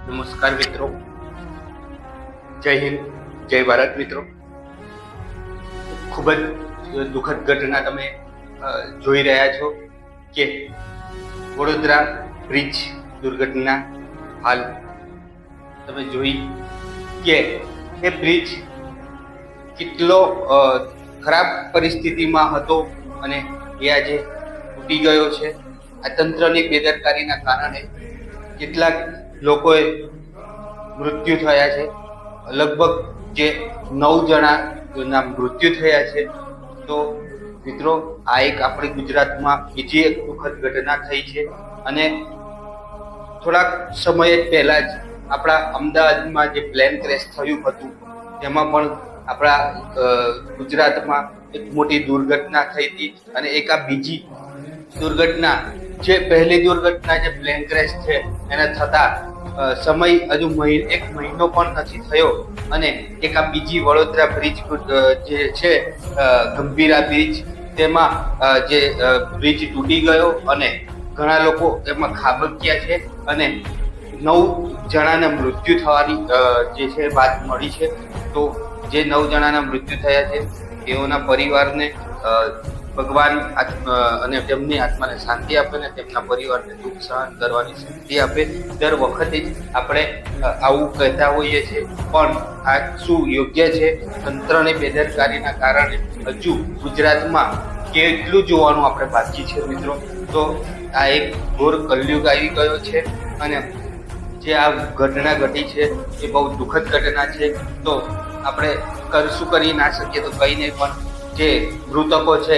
નમસ્કાર મિત્રો, જય હિન્દ, જય ભારત મિત્રો। ખૂબ જ દુઃખદ ઘટના તમે જોઈ રહ્યા છો કે વડોદરા બ્રિજ દુર્ઘટના હાલ તમે જોઈ કે એ બ્રિજ કેટલો ખરાબ પરિસ્થિતિમાં હતો અને એ આજે તૂટી ગયો છે। આ તંત્રની બેદરકારીના કારણે કેટલાક લોકોએ મૃત્યુ થયા છે। લગભગ જે 9 જણાના મૃત્યુ થયા છે। તો મિત્રો, આ એક આપણી ગુજરાતમાં બીજી એક દુઃખદ ઘટના થઈ છે અને થોડાક સમય પહેલા જ આપણા અમદાવાદમાં જે પ્લેન ક્રેશ થયું હતું તેમાં પણ આપણા ગુજરાતમાં એક મોટી દુર્ઘટના થઈ હતી અને એક આ બીજી દુર્ઘટના, જે પહેલી દુર્ઘટના જે પ્લેન ક્રેશ છે એને થતા સમય હજુ એક મહિનો પણ નથી થયો અને એક આ બીજી વડોદરા બ્રિજ જે છે ગંભીરા બ્રિજ, તેમાં જે બ્રિજ તૂટી ગયો અને ઘણા લોકો એમાં ખાબક્યા છે અને 9 જણાના મૃત્યુ થવાની જે છે વાત મળી છે। તો જે 9 જણાના મૃત્યુ થયા છે તેઓના પરિવારને ભગવાન અને તેમની આત્માને શાંતિ આપે ને તેમના પરિવારને દુઃખ સહન કરવાની શક્તિ આપે। દર વખતે જ આપણે આવું કહેતા હોઈએ છીએ, પણ આ શું યોગ્ય છે? તંત્રની બેદરકારીના કારણે હજુ ગુજરાતમાં કેટલું જોવાનું આપણે બાકી છે મિત્રો। તો આ એક ઘોર કલયુગ આવી ગયો છે અને જે આ ઘટના ઘટી છે એ બહુ દુઃખદ ઘટના છે। તો આપણે શું કરી ના શકીએ, તો કંઈ નહીં, પણ જે મૃતકો છે